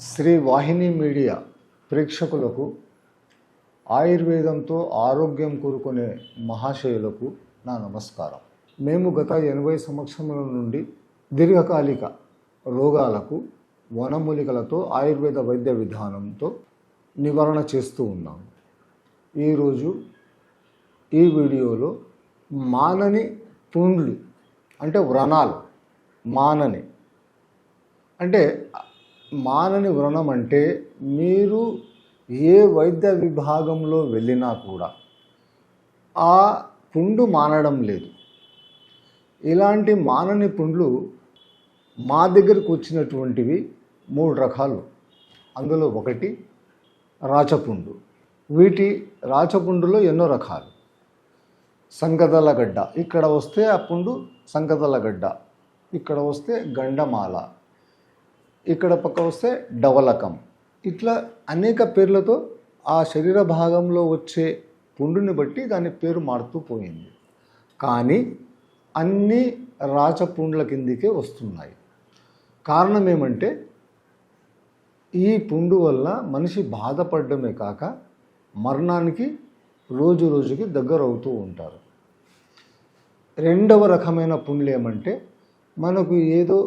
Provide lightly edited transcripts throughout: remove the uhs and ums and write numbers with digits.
శ్రీ వాహిని media ప్రేక్షకులకు ఆయుర్వేదంతో ఆరోగ్యం కోరుకునే మహాశయులకు నా నమస్కారం. మేము గత 80 సంవత్సరముల నుండి దీర్ఘకాలిక రోగాలకు వనమూలికలతో ఆయుర్వేద వైద్య విధానంతో నివారణ చేస్తూ ఉన్నాము. ఈరోజు ఈ వీడియోలో మానని పుండ్లు అంటే వ్రణాలు మానని వ్రణం అంటే మీరు ఏ వైద్య విభాగంలో వెళ్ళినా కూడా ఆ పుండు మానడం లేదు. ఇలాంటి మానని పుండ్లు మా దగ్గరకు వచ్చినటువంటివి 3 రకాలు. అందులో ఒకటి రాచపుండు. వీటి రాచపుండులో ఎన్నో రకాలు. సంకదలగడ్డ, ఇక్కడ వస్తే ఆ పుండు సంకదలగడ్డ, ఇక్కడ వస్తే గండమాల, ఇక్కడ పక్క వస్తే డవలకం, ఇట్లా అనేక పేర్లతో ఆ శరీర భాగంలో వచ్చే పుండుని బట్టి దాని పేరు మారుతూ పోయింది. కానీ అన్ని రాచపుండ్ల కిందికే వస్తున్నాయి. కారణం ఏమంటే ఈ పుండు వల్ల మనిషి బాధపడమే కాక మరణానికి రోజు రోజుకి దగ్గర అవుతూ ఉంటారు. రెండవ రకమైన పుండ్లు ఏమంటే మనకు ఏదో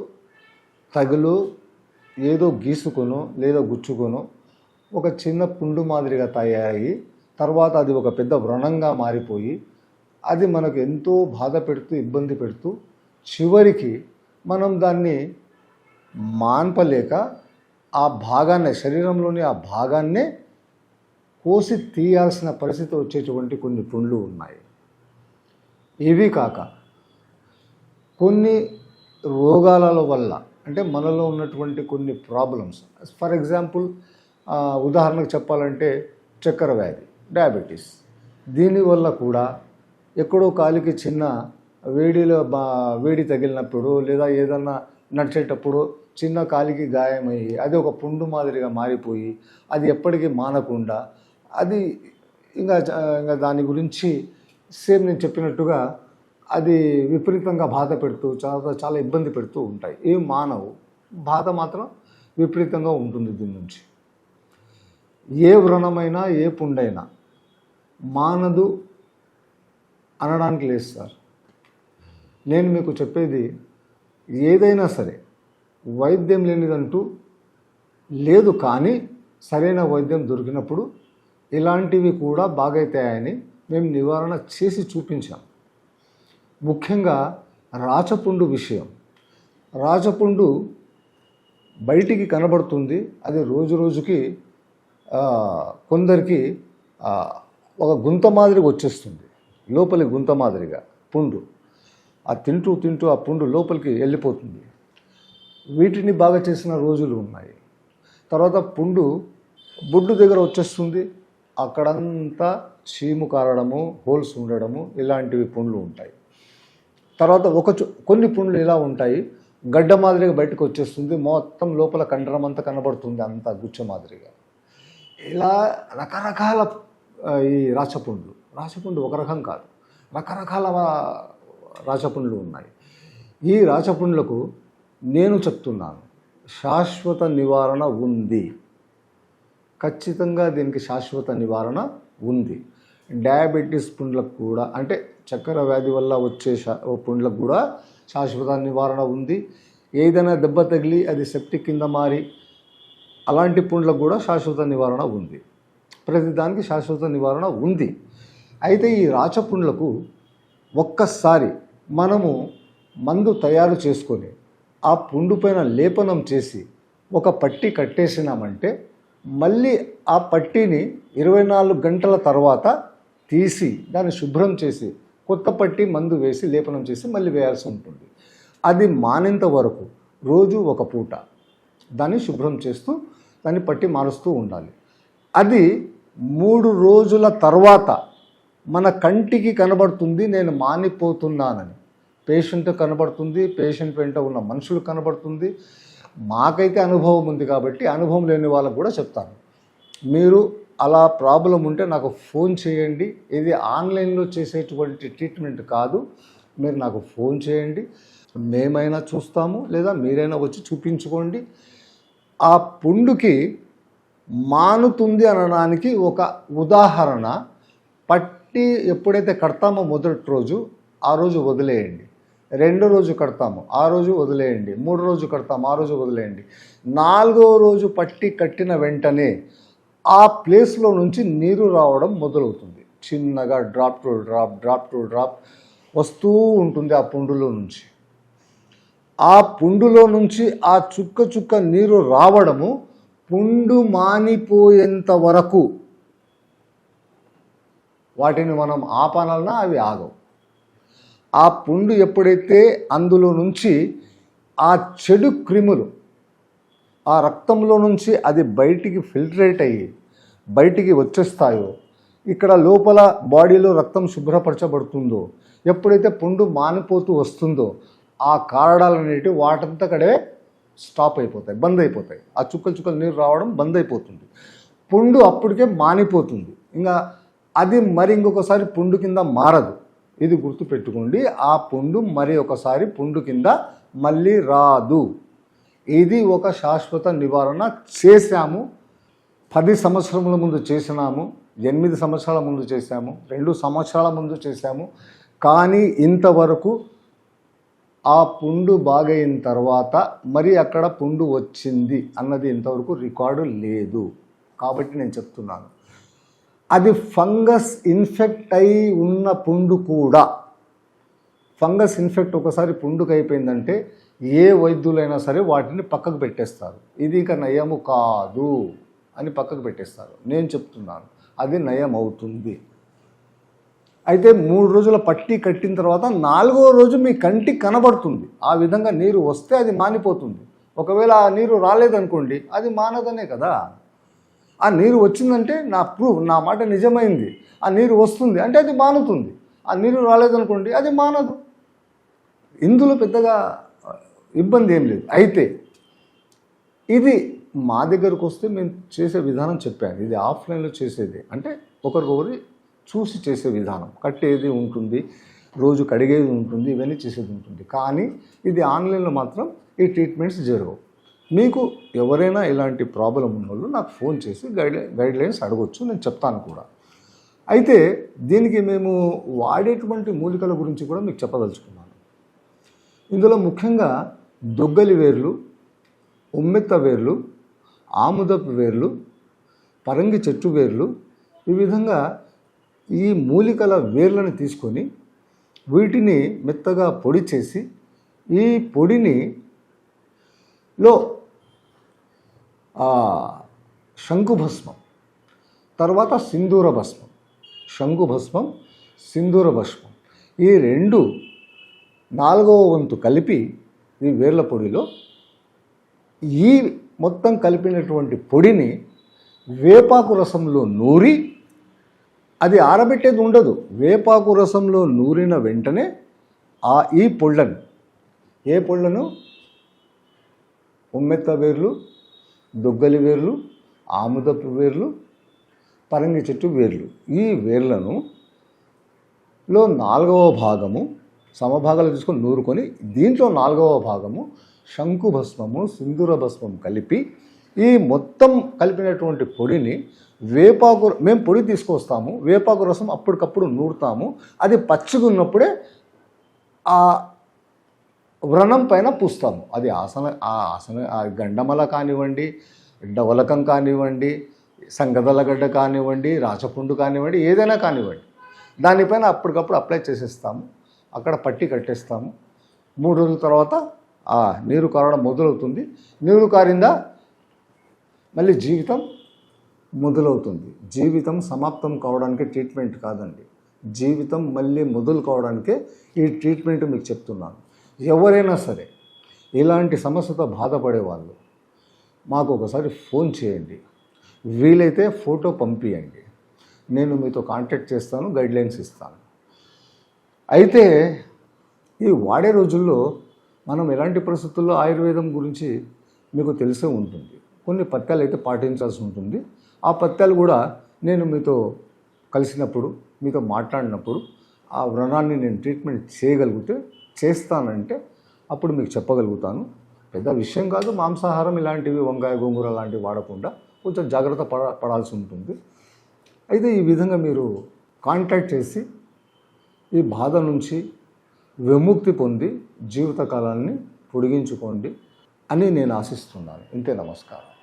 తగులో ఏదో గీసుకొనో లేదా గుచ్చుకొనో ఒక చిన్న పుండు మాదిరిగా తయారయ్యి తర్వాత అది ఒక పెద్ద వ్రణంగా మారిపోయి అది మనకు ఎంతో బాధ పెడుతూ ఇబ్బంది పెడుతూ చివరికి మనం దాన్ని మాన్పలేక ఆ భాగాన్ని శరీరంలోని ఆ భాగాన్నే కోసి తీయాల్సిన పరిస్థితి వచ్చేటువంటి కొన్ని పుండ్లు ఉన్నాయి. ఇవి కాక కొన్ని రోగాల వల్ల అంటే మనలో ఉన్నటువంటి కొన్ని ప్రాబ్లమ్స్, ఫర్ ఎగ్జాంపుల్ ఉదాహరణకు చెప్పాలంటే చక్కెర వ్యాధి, డయాబెటీస్, దీనివల్ల కూడా ఎక్కడో కాలికి చిన్న వేడి తగిలినప్పుడు లేదా ఏదన్నా నడిచేటప్పుడు చిన్న కాలికి గాయమయ్యి అది ఒక పుండు మాదిరిగా మారిపోయి అది ఎప్పటికీ మానకుండా అది ఇంకా దాని గురించి సేమ్ నేను చెప్పినట్టుగా అది విపరీతంగా బాధ పెడుతూ చాలా ఇబ్బంది పెడుతూ ఉంటాయి. ఏం మానవు, బాధ మాత్రం విపరీతంగా ఉంటుంది. దీని నుంచి ఏ వ్రణమైనా ఏ పుండైనా మానదు అనడానికి లేదు సార్. నేను మీకు చెప్పేది ఏదైనా సరే వైద్యం లేనిదంటూ లేదు. కానీ సరైన వైద్యం దొరికినప్పుడు ఇలాంటివి కూడా బాగైతాయని మేము నివారణ చేసి చూపించాం. ముఖ్యంగా రాచపుండు విషయం. రాచపుండు బయటికి కనబడుతుంది. అది రోజు రోజుకి కొందరికి ఒక గుంత మాదిరిగా వచ్చేస్తుంది, లోపలి గుంత మాదిరిగా పుండు. ఆ తింటూ తింటూ ఆ పుండు లోపలికి వెళ్ళిపోతుంది. వీటిని బాగా చేసిన రోజులు ఉన్నాయి. తర్వాత పుండు బొడ్డు దగ్గర వచ్చేస్తుంది, అక్కడంతా చీము కారడము, హోల్స్ ఉండడము, ఇలాంటివి పుండ్లు ఉంటాయి. తర్వాత కొన్ని పుండ్లు ఇలా ఉంటాయి, గడ్డ మాదిరిగా బయటకు వచ్చేస్తుంది, మొత్తం లోపల కండరం అంతా కనబడుతుంది, అంతా గుచ్చ మాదిరిగా. ఇలా రకరకాల ఈ రాచపుండు ఒక రకం కాదు, రకరకాల రాచపుండ్లు ఉన్నాయి. ఈ రాచపుండ్లకు నేను చెప్తున్నాను శాశ్వత నివారణ ఉంది. ఖచ్చితంగా దీనికి శాశ్వత నివారణ ఉంది. డయాబెటీస్ పుండ్లకు కూడా అంటే చక్కెర వ్యాధి వల్ల వచ్చే పుండ్లకు కూడా శాశ్వత నివారణ ఉంది. ఏదైనా దెబ్బ తగిలి అది సెప్టిక్ కింద మారి అలాంటి పుండ్లకు కూడా శాశ్వత నివారణ ఉంది. ప్రతిదానికి శాశ్వత నివారణ ఉంది. అయితే ఈ రాచపుండ్లకు ఒక్కసారి మనము మందు తయారు చేసుకొని ఆ పుండు పైన లేపనం చేసి ఒక పట్టి కట్టేసినామంటే మళ్ళీ ఆ పట్టీని 24 గంటల తర్వాత తీసి దాన్ని శుభ్రం చేసి కొత్త పట్టి మందు వేసి లేపనం చేసి మళ్ళీ వేయాల్సి ఉంటుంది. అది మానేంత వరకు రోజు ఒక పూట దాన్ని శుభ్రం చేస్తూ దాన్ని పట్టి మారుస్తూ ఉండాలి. అది 3 రోజుల తర్వాత మన కంటికి కనబడుతుంది నేను మానిపోతున్నానని. పేషెంట్ కనబడుతుంది, పేషెంట్ వెంట ఉన్న మనుషులు కనబడుతుంది. మాకైతే అనుభవం ఉంది కాబట్టి అనుభవం లేని వాళ్ళకు కూడా చెప్తాను. మీరు అలా ప్రాబ్లం ఉంటే నాకు ఫోన్ చేయండి. ఇది ఆన్లైన్లో చేసేటువంటి ట్రీట్మెంట్ కాదు. మీరు నాకు ఫోన్ చేయండి, మేమైనా చూస్తాము లేదా మీరైనా వచ్చి చూపించుకోండి. ఆ పుండుకి మానుతుంది అనడానికి ఒక ఉదాహరణ, పట్టి ఎప్పుడైతే కడతామో మొదటి రోజు ఆ రోజు వదిలేయండి, రెండో రోజు కడతాము ఆ రోజు వదిలేయండి, మూడో రోజు కడతాము ఆ రోజు వదిలేయండి, నాలుగో రోజు పట్టి కట్టిన వెంటనే ఆ ప్లేస్లో నుంచి నీరు రావడం మొదలవుతుంది. చిన్నగా drop to drop drop to drop వస్తూ ఉంటుంది ఆ పుండులో నుంచి. ఆ పుండులో నుంచి ఆ చుక్క చుక్క నీరు రావడము పుండు మానిపోయేంత వరకు వాటిని మనం ఆపాలన్నా అవి ఆగవు. ఆ పుండు ఎప్పుడైతే అందులో నుంచి ఆ చెడు క్రిములు ఆ రక్తంలో నుంచి అది బయటికి ఫిల్టరేట్ అయ్యి బయటికి వచ్చేస్తాయో, ఇక్కడ లోపల బాడీలో రక్తం శుభ్రపరచబడుతుందో, ఎప్పుడైతే పుండు మానిపోతూ వస్తుందో ఆ కారడాలు అనేటివి వాటంతకడే స్టాప్ అయిపోతాయి, బంద్ అయిపోతాయి. ఆ చుక్కలు నీరు రావడం బంద్ అయిపోతుంది. పుండు అప్పటికే మానిపోతుంది. ఇంకా అది మరి ఇంకొకసారి పుండు కింద మారదు. ఇది గుర్తుపెట్టుకోండి. ఆ పుండు మరి ఒకసారి పుండు కింద మళ్ళీ రాదు. ఇది ఒక శాశ్వత నివారణ. చేశాము. 10 సంవత్సరముల ముందు చేసినాము, 8 సంవత్సరాల ముందు చేశాము, 2 సంవత్సరాల ముందు చేశాము. కానీ ఇంతవరకు ఆ పుండు బాగైన తర్వాత మరి అక్కడ పుండు వచ్చింది అన్నది ఇంతవరకు రికార్డు లేదు. కాబట్టి నేను చెప్తున్నాను, అది ఫంగస్ ఇన్ఫెక్ట్ అయి ఉన్న పుండు కూడా. ఫంగస్ ఇన్ఫెక్ట్ ఒకసారి పుండుకు అయిపోయిందంటే ఏ వైద్యులైనా సరే వాటిని పక్కకు పెట్టేస్తారు. ఇది ఇక నయము కాదు అని పక్కకు పెట్టేస్తారు. నేను చెప్తున్నాను, అది నయం అవుతుంది. అయితే 3 రోజుల పట్టి కట్టిన తర్వాత 4వ రోజు మీ కంటికి కనబడుతుంది. ఆ విధంగా నీరు వస్తే అది మానిపోతుంది. ఒకవేళ ఆ నీరు రాలేదనుకోండి, అది మానదనే కదా. ఆ నీరు వచ్చిందంటే నా మాట నిజమైంది. ఆ నీరు వస్తుంది అంటే అది మానుతుంది. ఆ నీరు రాలేదనుకోండి, అది మానదు. ఇందులో పెద్దగా ఇబ్బంది ఏం లేదు. అయితే ఇది మా దగ్గరకు వస్తే మేము చేసే విధానం చెప్పాను. ఇది ఆఫ్లైన్లో చేసేది అంటే ఒకరికొకరి చూసి చేసే విధానం. కట్టేది ఉంటుంది, రోజు కడిగేది ఉంటుంది, ఇవన్నీ చేసేది ఉంటుంది. కానీ ఇది ఆన్లైన్లో మాత్రం ఈ ట్రీట్మెంట్స్ జరగవు. మీకు ఎవరైనా ఇలాంటి ప్రాబ్లం ఉన్న వాళ్ళు నాకు ఫోన్ చేసి గైడ్లైన్స్ అడగొచ్చు, నేను చెప్తాను కూడా. అయితే దీనికి మేము వాడేటువంటి మూలికల గురించి కూడా మీకు చెప్పదలుచుకున్నాను. ఇందులో ముఖ్యంగా దొగ్గలి వేర్లు, ఉమ్మెత్త వేర్లు, ఆముదపు వేర్లు, పరంగి చెట్టు వేర్లు, ఈ విధంగా ఈ మూలికల వేర్లను తీసుకొని వీటిని మెత్తగా పొడి చేసి ఈ పొడిని లో శంకుభస్మం, తర్వాత సింధూర భస్మం, శంకుభస్మం, సింధూర భస్మం, ఈ 2 4వ వంతు కలిపి ఈ వేర్ల పొడిలో ఈ మొత్తం కలిపినటువంటి పొడిని వేపాకు రసంలో నూరి, అది ఆరబెట్టేది ఉండదు, వేపాకు రసంలో నూరిన వెంటనే ఈ పొళ్ళను, ఏ పొళ్ళను, ఉమ్మెత్త వేర్లు, దొగ్గలి వేర్లు, ఆముదపు వేర్లు, పరంగి చెట్టు వేర్లు, ఈ వేర్లను 4వ భాగము సమభాగాలు తీసుకొని నూరుకొని దీంట్లో 4వ భాగము శంకుభస్మము, సింధూర భస్మం కలిపి ఈ మొత్తం కలిపినటువంటి పొడిని మేము పొడి తీసుకొస్తాము, వేపాకు రసం అప్పటికప్పుడు నూరుతాము. అది పచ్చిగా ఉన్నప్పుడే ఆ వ్రణం పైన పూస్తాము. అది ఆ గండమల కానివ్వండి, డవలకం కానివ్వండి, సంగదలగడ్డ కానివ్వండి, రాచపుండు కానివ్వండి, ఏదైనా కానివ్వండి, దానిపైన అప్పటికప్పుడు అప్లై చేసేస్తాము. అక్కడ పట్టి కట్టేస్తాము. 3 రోజుల తర్వాత ఆ నీరు కారడం మొదలవుతుంది. నీరు కారిందా మళ్ళీ జీవితం మొదలవుతుంది. జీవితం సమాప్తం కావడానికి ట్రీట్మెంట్ కాదండి, జీవితం మళ్ళీ మొదలు కావడానికే ఈ ట్రీట్మెంట్ మీకు చెప్తున్నాను. ఎవరైనా సరే ఇలాంటి సమస్యతో బాధపడే వాళ్ళు మాకు ఒకసారి ఫోన్ చేయండి, వీలైతే ఫోటో పంపించండి, నేను మీతో కాంటాక్ట్ చేస్తాను, గైడ్లైన్స్ ఇస్తాను. అయితే ఈ వాడే రోజుల్లో మనం ఎలాంటి పరిస్థితుల్లో ఆయుర్వేదం గురించి మీకు తెలిసే ఉంటుంది. కొన్ని పథ్యాలు అయితే పాటించాల్సి ఉంటుంది. ఆ పథ్యాలు కూడా నేను మీతో కలిసినప్పుడు, మీతో మాట్లాడినప్పుడు ఆ వ్రణాన్ని నేను ట్రీట్మెంట్ చేయగలిగితే చేస్తానంటే అప్పుడు మీకు చెప్పగలుగుతాను. పెద్ద విషయం కాదు. మాంసాహారం ఇలాంటివి, వంకాయ గోంగూర లాంటివి వాడకుండా కొంచెం జాగ్రత్త పడాల్సి ఉంటుంది. అయితే ఈ విధంగా మీరు కాంటాక్ట్ చేసి ఈ బాధ నుంచి విముక్తి పొంది జీవితకాలాన్ని పొడిగించుకోండి అని నేను ఆశిస్తున్నాను. ఇంతే, నమస్కారం.